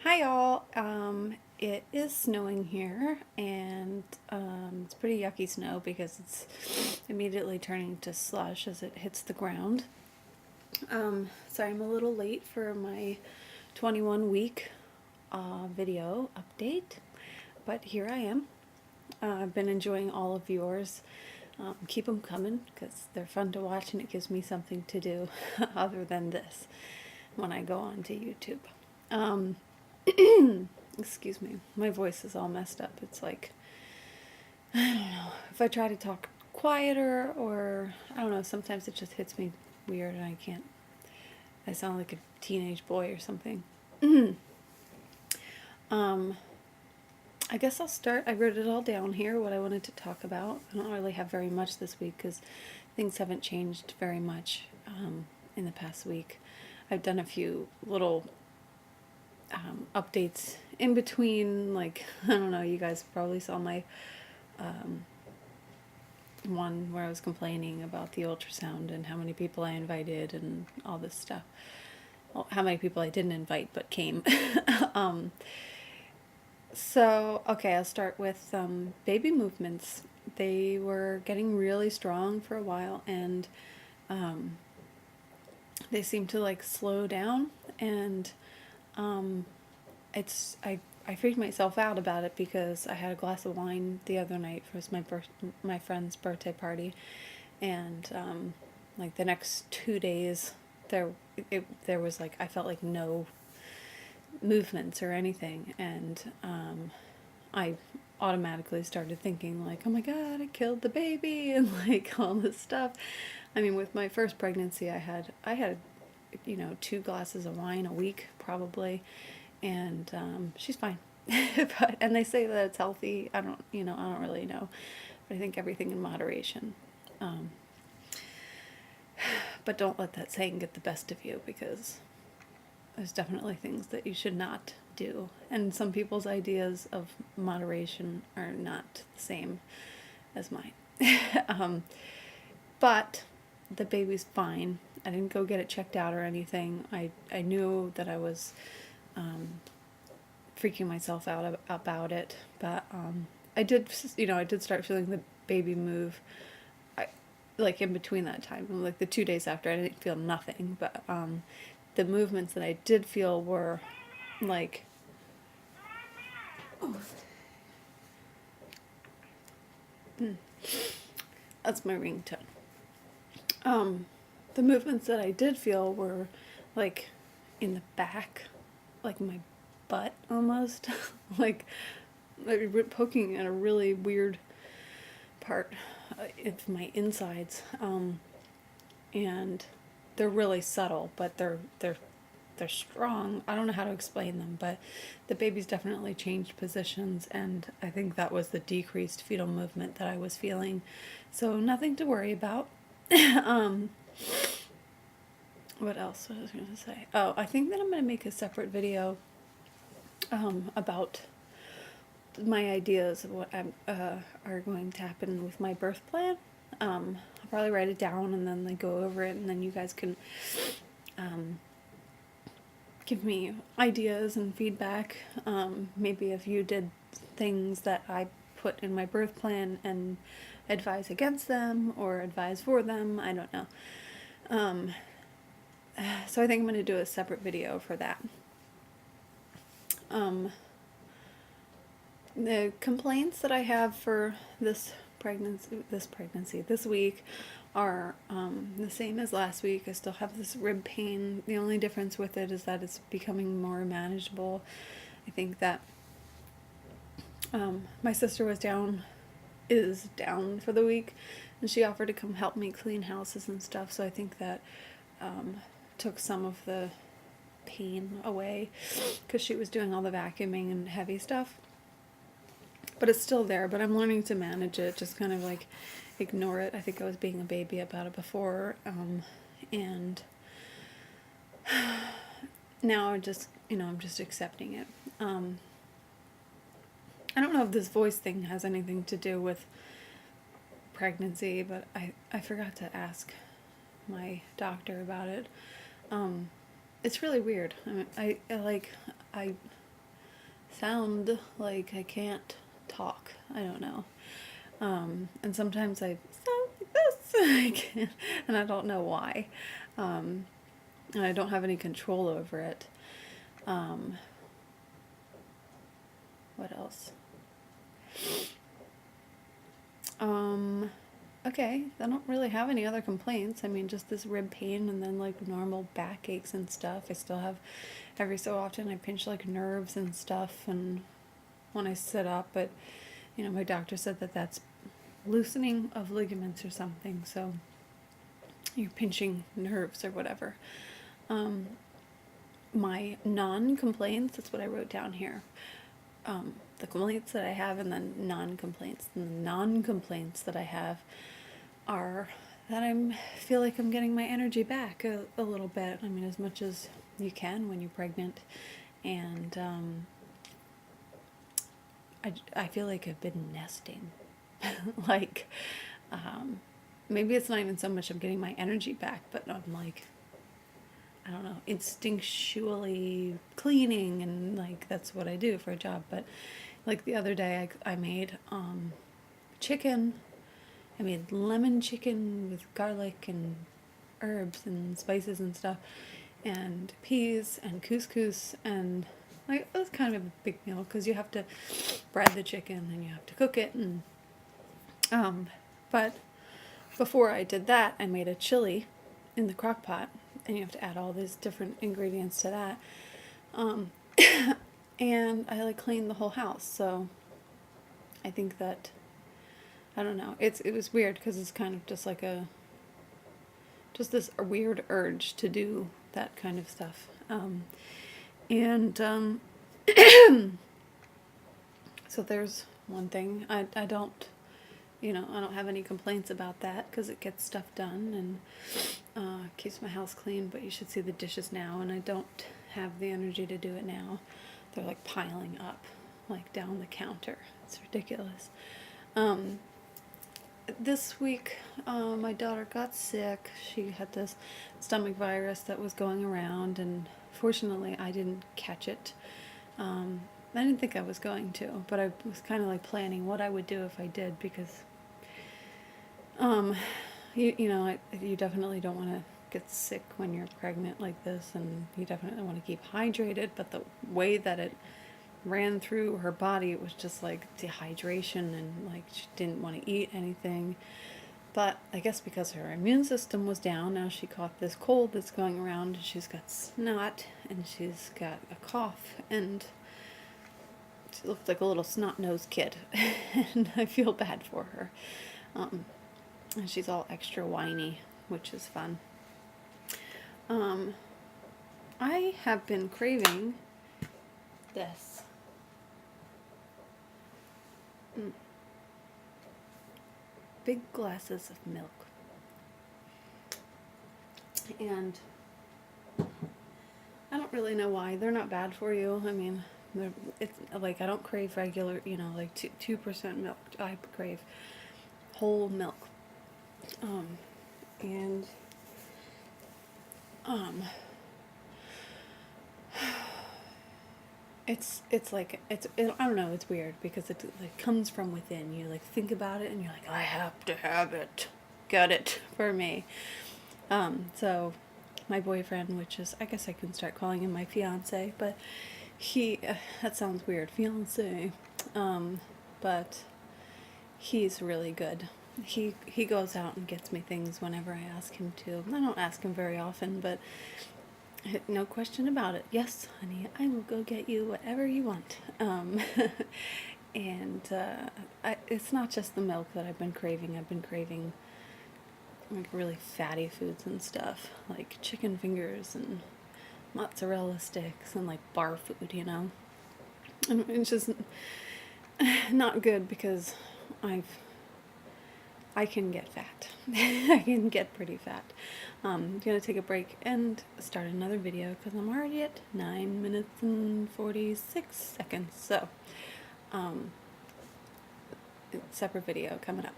Hi y'all. It is snowing here, and it's pretty yucky snow because it's immediately turning to slush as it hits the ground. Sorry, I'm a little late for my 21 week video update, but here I am. I've been enjoying all of yours. Keep them coming because they're fun to watch and it gives me something to do other than this when I go on to YouTube. Um, Excuse me, my voice is all messed up. It's like, I don't know, if I try to talk quieter or, I don't know, sometimes it just hits me weird and I can't, I sound like a teenage boy or something. um, I guess I'll start. I wrote it all down here, what I wanted to talk about. I don't really have very much this week because things haven't changed very much in the past week. I've done a few little updates in between, like, I don't know, you guys probably saw my one where I was complaining about the ultrasound and how many people I invited and all this stuff. Well, how many people I didn't invite but came. um, okay, I'll start with baby movements. They were getting really strong for a while, and they seem to like slow down, and it's I freaked myself out about it because I had a glass of wine the other night for my friend's birthday party, and like the next 2 days there was like I felt like no movements or anything, and I automatically started thinking like, oh my god, I killed the baby and like all this stuff. I mean, with my first pregnancy, I had 2 glasses of wine a week probably, and she's fine. And they say that it's healthy. I don't really know, but I think everything in moderation. Um, but don't let that saying get the best of you, because there's definitely things that you should not do, and some people's ideas of moderation are not the same as mine. um, but the baby's fine. I didn't go get it checked out or anything. I knew that I was freaking myself out about it, but I did start feeling the baby move. Like in between that time, like the 2 days after, I didn't feel nothing, but the movements that I did feel were like, oh, that's my ringtone. Um, the movements that I did feel were like in the back, like my butt almost, like poking at a really weird part of my insides, and they're really subtle, but they're strong. I don't know how to explain them, but the baby's definitely changed positions, and I think that was the decreased fetal movement that I was feeling. So nothing to worry about. um, what else was I going to say? Oh, I think that I'm going to make a separate video about my ideas of what are going to happen with my birth plan. I'll probably write it down and then like go over it, and then you guys can give me ideas and feedback. Maybe if you did things that I put in my birth plan and advise against them or advise for them. I don't know. So I think I'm going to do a separate video for that. The complaints that I have for this week are the same as last week. I still have this rib pain. The only difference with it is that it's becoming more manageable. I think that my sister is down for the week, and she offered to come help me clean houses and stuff, so I think that took some of the pain away, because she was doing all the vacuuming and heavy stuff. But it's still there, but I'm learning to manage it, just kind of like ignore it. I think I was being a baby about it before, and now I'm just accepting it. I don't know if this voice thing has anything to do with pregnancy, but I forgot to ask my doctor about it. It's really weird. I sound like I can't talk. I don't know. And sometimes I sound like this, and I don't know why. And I don't have any control over it. What else? Okay, I don't really have any other complaints. I mean, just this rib pain and then like normal back aches and stuff. I still have, every so often I pinch like nerves and stuff and when I sit up, but you know, my doctor said that that's loosening of ligaments or something, so you're pinching nerves or whatever. My non-complaints, that's what I wrote down here. The complaints that I have and then non-complaints. And the non-complaints that I have are that I feel like I'm getting my energy back a little bit. I mean, as much as you can when you're pregnant. And I feel like I've been nesting. Like, maybe it's not even so much I'm getting my energy back, but I'm like, I don't know, instinctually cleaning, and like that's what I do for a job. But like the other day I made chicken. I made lemon chicken with garlic and herbs and spices and stuff, and peas and couscous, and like it was kind of a big meal because you have to bread the chicken and you have to cook it, and but before I did that I made a chili in the crock pot, and you have to add all these different ingredients to that, and I like cleaned the whole house. So I think that, I don't know, it was weird because it's kind of just like just this weird urge to do that kind of stuff. So there's one thing. I don't, I don't have any complaints about that because it gets stuff done and keeps my house clean, but you should see the dishes now, and I don't have the energy to do it now. They're like piling up, like down the counter. It's ridiculous. This week, my daughter got sick. She had this stomach virus that was going around, and fortunately I didn't catch it. I didn't think I was going to, but I was kind of like planning what I would do if I did, because you definitely don't want to get sick when you're pregnant like this, and you definitely want to keep hydrated, but the way that it ran through her body, it was just like dehydration, and like she didn't want to eat anything. But I guess because her immune system was down, now she caught this cold that's going around, and she's got snot, and she's got a cough, and she looks like a little snot-nosed kid. And I feel bad for her. And she's all extra whiny, which is fun. I have been craving this. Big glasses of milk. And I don't really know why. They're not bad for you. I mean, it's like I don't crave regular, like 2% milk. I crave whole milk. It's like I don't know, it's weird because it like comes from within. You like think about it and you're like, I have to have it. Get it for me. So my boyfriend, which is, I guess I can start calling him my fiance, but he that sounds weird, fiance. But he's really good. He goes out and gets me things whenever I ask him to. I don't ask him very often, but no question about it. Yes, honey, I will go get you whatever you want. And it's not just the milk that I've been craving. I've been craving like really fatty foods and stuff, like chicken fingers and mozzarella sticks and like bar food, And it's just not good because I can get fat. I can get pretty fat. I'm going to take a break and start another video because I'm already at 9 minutes and 46 seconds. So, separate video coming up.